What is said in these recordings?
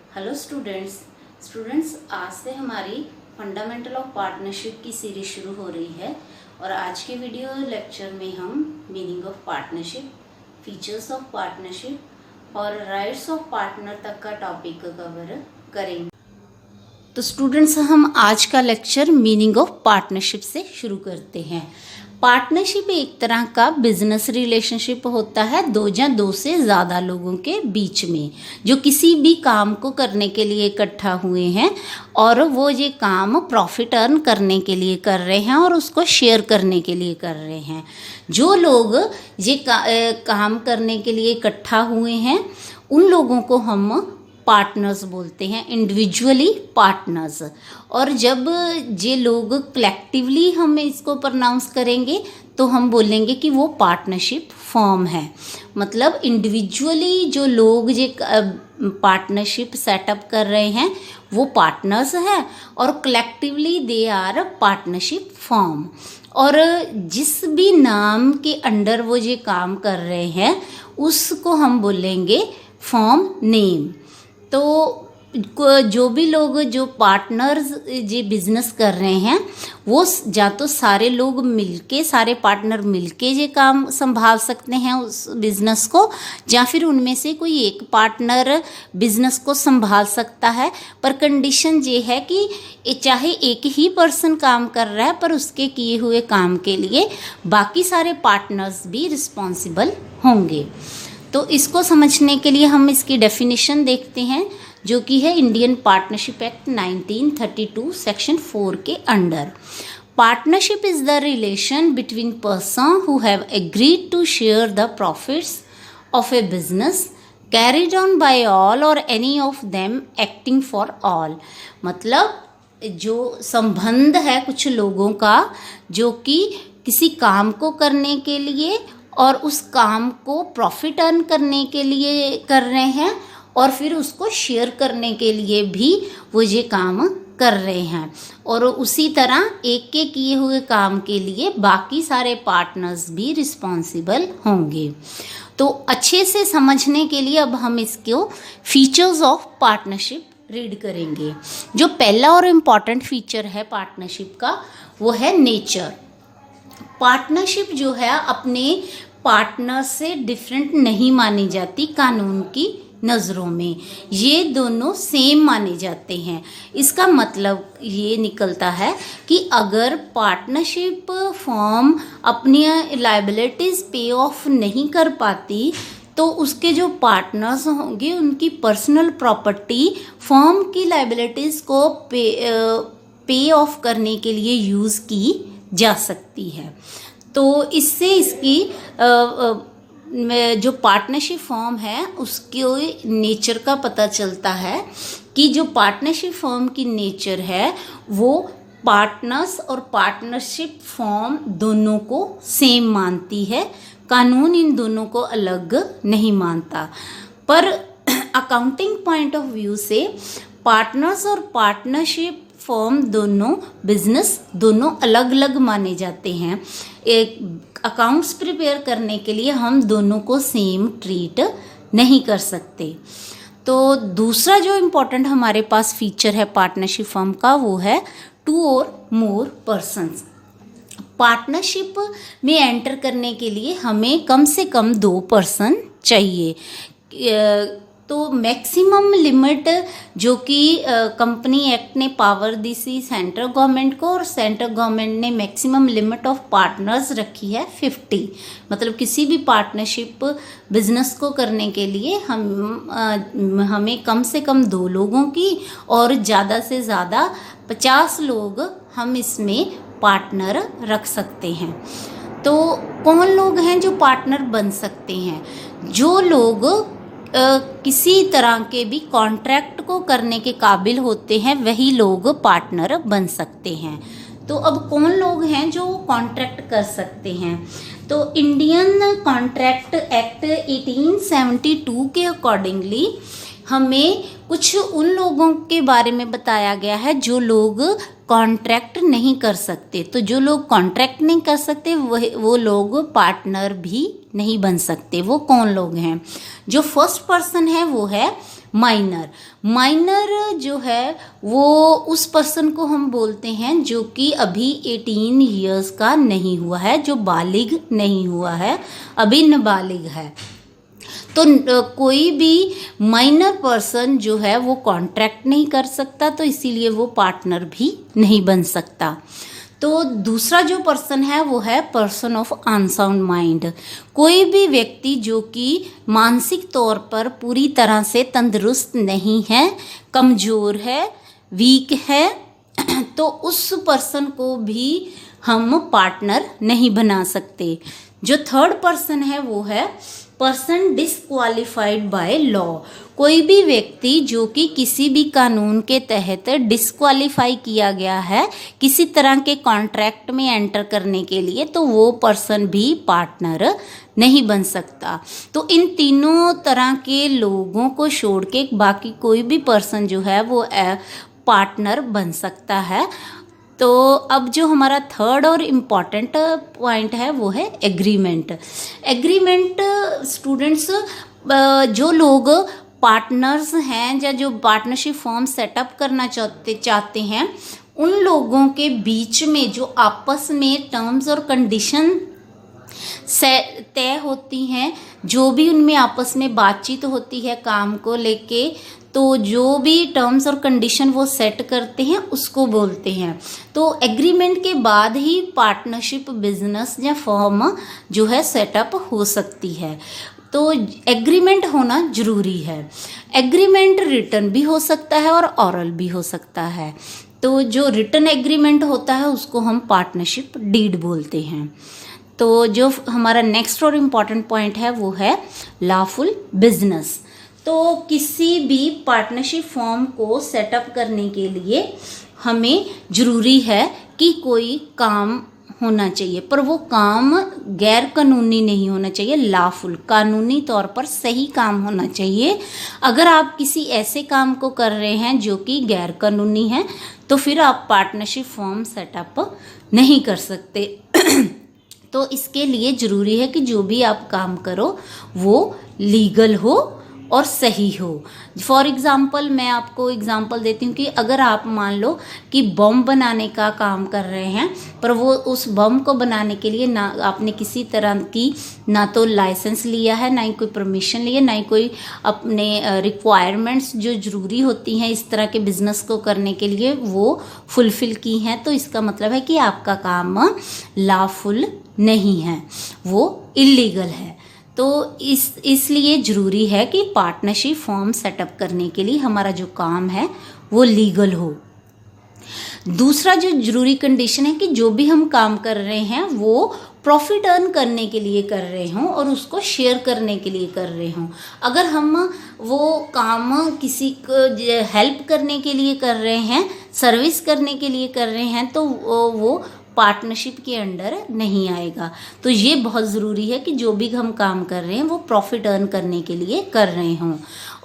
Hello students आज से हमारी फंडामेंटल ऑफ पार्टनरशिप की सीरीज शुरू हो रही है और आज के वीडियो लेक्चर में हम meaning of partnership, features of partnership और राइट्स ऑफ पार्टनर तक का टॉपिक कवर करेंगे। तो स्टूडेंट्स हम आज का लेक्चर मीनिंग ऑफ पार्टनरशिप से शुरू करते हैं। पार्टनरशिप एक तरह का बिजनेस रिलेशनशिप होता है दो या दो से ज़्यादा लोगों के बीच में, जो किसी भी काम को करने के लिए इकट्ठा हुए हैं और वो ये काम प्रॉफिट अर्न करने के लिए कर रहे हैं और उसको शेयर करने के लिए कर रहे हैं। जो लोग ये काम करने के लिए इकट्ठा हुए हैं उन लोगों को हम पार्टनर्स बोलते हैं, इंडिविजुअली पार्टनर्स। और जब ये लोग कलेक्टिवली हम इसको प्रोनाउंस करेंगे तो हम बोलेंगे कि वो पार्टनरशिप फॉर्म है। मतलब इंडिविजुअली जो लोग ये पार्टनरशिप सेटअप कर रहे हैं वो पार्टनर्स हैं और collectively they are partnership firm. और जिस भी नाम के अंडर वो ये काम कर रहे हैं उसको हम बोलेंगे फॉर्म नेम। तो जो भी लोग जो पार्टनर्स जो बिजनेस कर रहे हैं वो या तो सारे लोग मिलके, सारे पार्टनर मिलके ये काम संभाल सकते हैं उस बिज़नेस को, या फिर उनमें से कोई एक पार्टनर बिज़नेस को संभाल सकता है। पर कंडीशन ये है कि चाहे एक ही पर्सन काम कर रहा है पर उसके किए हुए काम के लिए बाकी सारे पार्टनर्स भी रिस्पॉन्सिबल होंगे। तो इसको समझने के लिए हम इसकी डेफिनेशन देखते हैं जो कि है इंडियन पार्टनरशिप एक्ट 1932 सेक्शन 4 के under. Partnership is the relation between person who have agreed to share the profits of a business carried on by all or any of them acting for all. मतलब जो संबंध है कुछ लोगों का जो कि किसी काम को करने के लिए और उस काम को प्रॉफिट अर्न करने के लिए कर रहे हैं और फिर उसको शेयर करने के लिए भी वो ये काम कर रहे हैं, और उसी तरह एक के किए हुए काम के लिए बाकी सारे पार्टनर्स भी रिस्पॉन्सिबल होंगे। तो अच्छे से समझने के लिए अब हम इसको फीचर्स ऑफ पार्टनरशिप रीड करेंगे। जो पहला और इम्पॉर्टेंट फीचर है पार्टनरशिप का वो है नेचर। पार्टनरशिप जो है अपने पार्टनर से डिफरेंट नहीं मानी जाती कानून की नज़रों में, ये दोनों सेम माने जाते हैं। इसका मतलब ये निकलता है कि अगर पार्टनरशिप फॉर्म अपनी लायबिलिटीज़ पे ऑफ नहीं कर पाती तो उसके जो पार्टनर्स होंगे उनकी पर्सनल प्रॉपर्टी फॉर्म की लायबिलिटीज़ को पे ऑफ करने के लिए यूज़ की जा सकती है। तो इससे इसकी जो पार्टनरशिप फॉर्म है उसके नेचर का पता चलता है कि जो पार्टनरशिप फॉर्म की नेचर है वो पार्टनर्स और पार्टनरशिप फॉर्म दोनों को सेम मानती है। कानून इन दोनों को अलग नहीं मानता। पर अकाउंटिंग पॉइंट ऑफ व्यू से पार्टनर्स और पार्टनरशिप फॉर्म दोनों बिजनेस दोनों अलग अलग माने जाते हैं। एक अकाउंट्स प्रिपेयर करने के लिए हम दोनों को सेम ट्रीट नहीं कर सकते। तो दूसरा जो इम्पोर्टेंट हमारे पास फीचर है पार्टनरशिप फॉर्म का वो है 2 और मोर पर्सन्स। पार्टनरशिप में एंटर करने के लिए हमें कम से कम 2 पर्सन चाहिए। तो मैक्सिमम लिमिट जो कि कंपनी एक्ट ने पावर दी सी सेंट्रल गवर्नमेंट को, और सेंट्रल गवर्नमेंट ने मैक्सिमम लिमिट ऑफ पार्टनर्स रखी है 50। मतलब किसी भी पार्टनरशिप बिजनेस को करने के लिए हमें कम से कम 2 लोगों की और ज़्यादा से ज़्यादा 50 लोग हम इसमें पार्टनर रख सकते हैं। तो कौन लोग हैं जो पार्टनर बन सकते हैं? जो लोग किसी तरह के भी कॉन्ट्रैक्ट को करने के काबिल होते हैं वही लोग पार्टनर बन सकते हैं। तो अब कौन लोग हैं जो कॉन्ट्रैक्ट कर सकते हैं? तो इंडियन कॉन्ट्रैक्ट एक्ट 1872 के अकॉर्डिंगली हमें कुछ उन लोगों के बारे में बताया गया है जो लोग कॉन्ट्रैक्ट नहीं कर सकते। तो जो लोग कॉन्ट्रैक्ट नहीं कर सकते वो लोग पार्टनर भी नहीं बन सकते। वो कौन लोग हैं? जो फर्स्ट पर्सन है वो है माइनर जो है वो उस पर्सन को हम बोलते हैं जो कि अभी 18 इयर्स का नहीं हुआ है, जो बालिग नहीं हुआ है, अभी नाबालिग है। तो कोई भी माइनर पर्सन जो है वो कॉन्ट्रैक्ट नहीं कर सकता, तो इसीलिए वो पार्टनर भी नहीं बन सकता। तो दूसरा जो पर्सन है वो है पर्सन ऑफ अनसाउंड माइंड। कोई भी व्यक्ति जो कि मानसिक तौर पर पूरी तरह से तंदुरुस्त नहीं है, कमज़ोर है, वीक है, तो उस पर्सन को भी हम पार्टनर नहीं बना सकते। जो थर्ड पर्सन है वो है पर्सन डिस्क्वालिफाइड बाय लॉ। कोई भी व्यक्ति जो कि किसी भी कानून के तहत डिस्क्वालीफाई किया गया है किसी तरह के कॉन्ट्रैक्ट में एंटर करने के लिए, तो वो पर्सन भी पार्टनर नहीं बन सकता। तो इन तीनों तरह के लोगों को छोड़ के बाकी कोई भी पर्सन जो है वो पार्टनर बन सकता है। तो अब जो हमारा थर्ड और इम्पॉर्टेंट पॉइंट है वो है एग्रीमेंट। एग्रीमेंट स्टूडेंट्स, जो लोग पार्टनर्स हैं या जो पार्टनरशिप फॉर्म सेटअप करना चाहते हैं, उन लोगों के बीच में जो आपस में टर्म्स और कंडीशन तय होती हैं, जो भी उनमें आपस में बातचीत होती है काम को लेके, तो जो भी टर्म्स और कंडीशन वो सेट करते हैं उसको बोलते हैं। तो एग्रीमेंट के बाद ही पार्टनरशिप बिजनेस या फॉर्म जो है सेटअप हो सकती है। तो एग्रीमेंट होना ज़रूरी है। एग्रीमेंट रिटन भी हो सकता है और ऑरल भी हो सकता है। तो जो रिटन एग्रीमेंट होता है उसको हम पार्टनरशिप डीड बोलते हैं। तो जो हमारा नेक्स्ट और इम्पॉर्टेंट पॉइंट है वो है लॉफुल बिजनेस। तो किसी भी पार्टनरशिप फॉर्म को सेटअप करने के लिए हमें ज़रूरी है कि कोई काम होना चाहिए, पर वो काम गैर कानूनी नहीं होना चाहिए, लॉफुल कानूनी तौर पर सही काम होना चाहिए। अगर आप किसी ऐसे काम को कर रहे हैं जो कि गैर कानूनी है, तो फिर आप पार्टनरशिप फॉर्म सेटअप नहीं कर सकते। तो इसके लिए ज़रूरी है कि जो भी आप काम करो वो लीगल हो और सही हो। फॉर एग्ज़ाम्पल मैं आपको एग्ज़ाम्पल देती हूँ कि अगर आप मान लो कि बम बनाने का काम कर रहे हैं, पर वो उस बम को बनाने के लिए ना आपने किसी तरह की ना तो लाइसेंस लिया है, ना ही कोई परमिशन लिया, ना ही कोई अपने रिक्वायरमेंट्स जो ज़रूरी होती हैं इस तरह के बिज़नेस को करने के लिए वो फुलफ़िल की हैं, तो इसका मतलब है कि आपका काम लॉफुल नहीं है, वो इल्लीगल है। तो इसलिए ज़रूरी है कि पार्टनरशिप फॉर्म सेटअप करने के लिए हमारा जो काम है वो लीगल हो। दूसरा जो ज़रूरी कंडीशन है कि जो भी हम काम कर रहे हैं वो प्रॉफिट अर्न करने के लिए कर रहे हों और उसको शेयर करने के लिए कर रहे हों। अगर हम वो काम किसी को हेल्प करने के लिए कर रहे हैं, सर्विस करने के लिए कर रहे हैं, तो वो पार्टनरशिप के अंडर नहीं आएगा। तो ये बहुत ज़रूरी है कि जो भी हम काम कर रहे हैं वो प्रॉफिट अर्न करने के लिए कर रहे हों।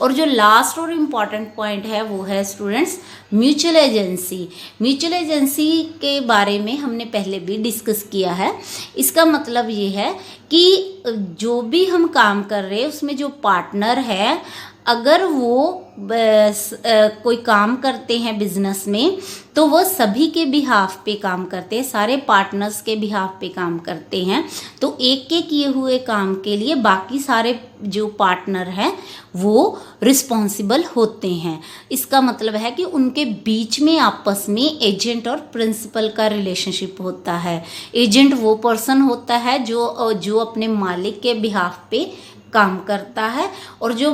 और जो लास्ट और इम्पॉर्टेंट पॉइंट है वो है students mutual agency. Mutual agency के बारे में हमने पहले भी डिस्कस किया है। इसका मतलब ये है कि जो भी हम काम कर रहे हैं उसमें जो पार्टनर है, अगर वो कोई काम करते हैं बिजनेस में, तो वो सभी के बिहाफ पे काम करते हैं, सारे पार्टनर्स के बिहाफ पे काम करते हैं। तो एक के किए हुए काम के लिए बाकी सारे जो पार्टनर हैं वो रिस्पॉन्सिबल होते हैं। इसका मतलब है कि उनके बीच में आपस में एजेंट और प्रिंसिपल का रिलेशनशिप होता है। एजेंट वो पर्सन होता है जो अपने मालिक के बिहाफ पे काम करता है, और जो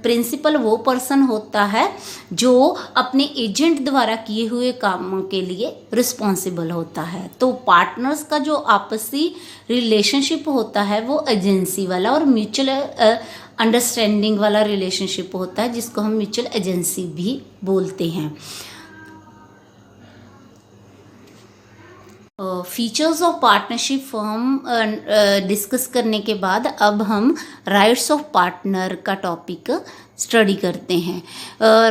प्रिंसिपल वो पर्सन होता है जो अपने एजेंट द्वारा किए हुए कामों के लिए रिस्पॉन्सिबल होता है। तो पार्टनर्स का जो आपसी रिलेशनशिप होता है वो एजेंसी वाला और म्यूचुअल अंडरस्टैंडिंग वाला रिलेशनशिप होता है, जिसको हम म्यूचुअल एजेंसी भी बोलते हैं। Features of partnership form discuss करने के बाद अब हम राइट्स ऑफ पार्टनर का टॉपिक स्टडी करते हैं।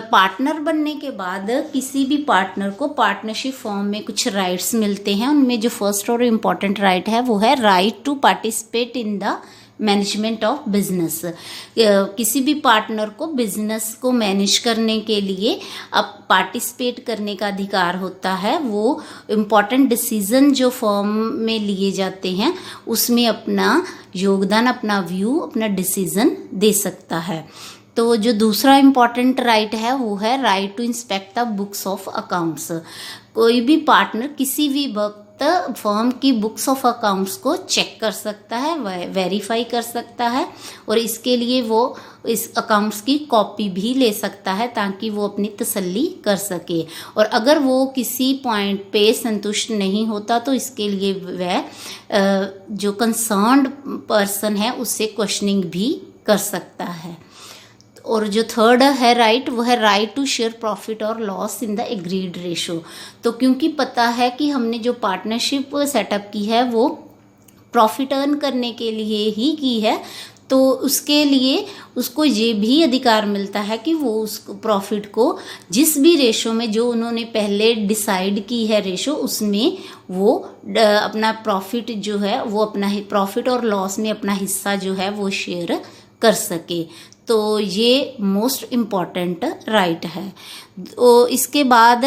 पार्टनर बनने के बाद किसी भी पार्टनर को पार्टनरशिप फॉर्म में कुछ राइट्स मिलते हैं। उनमें जो फर्स्ट और इम्पॉर्टेंट राइट है वो है right to participate in the management of business. किसी भी पार्टनर को बिजनेस को मैनेज करने के लिए अब पार्टिसिपेट करने का अधिकार होता है। वो इम्पॉर्टेंट डिसीजन जो फर्म में लिए जाते हैं उसमें अपना योगदान, अपना व्यू, अपना डिसीजन दे सकता है। तो जो दूसरा इम्पॉर्टेंट राइट है वो है right to inspect the books of accounts. कोई भी पार्टनर किसी भी वक्त फर्म की बुक्स ऑफ अकाउंट्स को चेक कर सकता है, वेरीफाई कर सकता है, और इसके लिए वो इस अकाउंट्स की कॉपी भी ले सकता है ताकि वो अपनी तसल्ली कर सके। और अगर वो किसी पॉइंट पे संतुष्ट नहीं होता तो इसके लिए वह जो कंसर्न्ड पर्सन है उससे क्वेश्चनिंग भी कर सकता है। और जो थर्ड है राइट, वो है राइट टू शेयर प्रॉफिट और loss in the agreed ratio. तो क्योंकि पता है कि हमने जो पार्टनरशिप सेटअप की है वो प्रॉफिट अर्न करने के लिए ही की है, तो उसके लिए उसको ये भी अधिकार मिलता है कि वो उस प्रॉफिट को जिस भी रेशो में जो उन्होंने पहले डिसाइड की है रेशो, उसमें वो अपना प्रॉफिट जो है वो अपना प्रॉफिट और लॉस में अपना हिस्सा जो है वो शेयर कर सके। तो ये मोस्ट इम्पॉर्टेंट राइट है। तो इसके बाद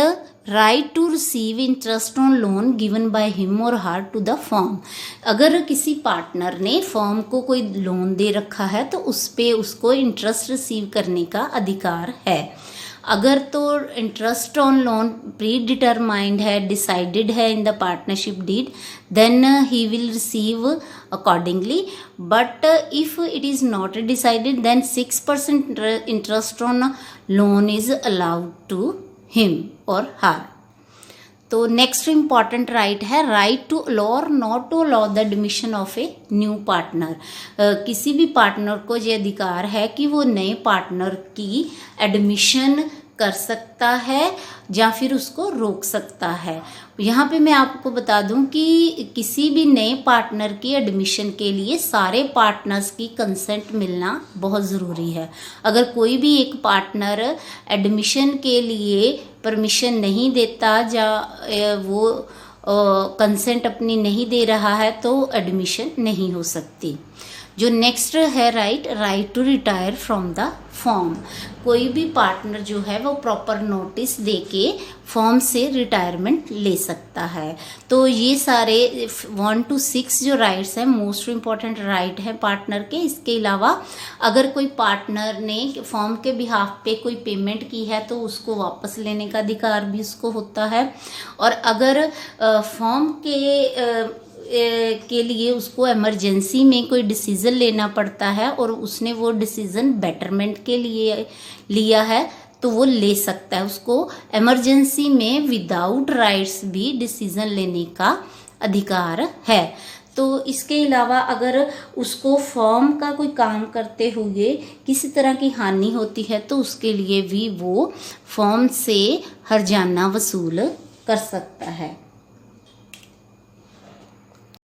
right to receive interest on loan given by him और हर टू द फर्म। अगर किसी पार्टनर ने फर्म को कोई लोन दे रखा है तो उस पे उसको इंटरेस्ट रिसीव करने का अधिकार है। अगर तो interest on loan predetermined है, डिसाइडेड है in the partnership deed, then he will receive accordingly. But if it is not decided, then 6% interest on loan is allowed to him or her. तो next important right है right to allow और not to allow the admission of a new partner. किसी भी partner को ये अधिकार है कि वो नए पार्टनर की एडमिशन कर सकता है या फिर उसको रोक सकता है। यहाँ पे मैं आपको बता दूं कि किसी भी नए पार्टनर की एडमिशन के लिए सारे पार्टनर्स की कंसेंट मिलना बहुत ज़रूरी है। अगर कोई भी एक पार्टनर एडमिशन के लिए परमिशन नहीं देता या वो कंसेंट अपनी नहीं दे रहा है तो एडमिशन नहीं हो सकती। जो नेक्स्ट है right to retire from the firm. कोई भी पार्टनर जो है वो प्रॉपर नोटिस देके फर्म से रिटायरमेंट ले सकता है। तो ये सारे 1 to 6 जो राइट्स हैं मोस्ट इम्पॉर्टेंट राइट है पार्टनर के। इसके अलावा अगर कोई पार्टनर ने फर्म के बिहाफ पे कोई पेमेंट की है तो उसको वापस लेने का अधिकार भी उसको होता है। और अगर फर्म के लिए उसको इमरजेंसी में कोई डिसीज़न लेना पड़ता है और उसने वो डिसीज़न बेटरमेंट के लिए लिया है तो वो ले सकता है। उसको इमरजेंसी में विदाउट राइट्स भी डिसीज़न लेने का अधिकार है। तो इसके अलावा अगर उसको फर्म का कोई काम करते हुए किसी तरह की हानि होती है तो उसके लिए भी वो फर्म से हर्जाना वसूल कर सकता है।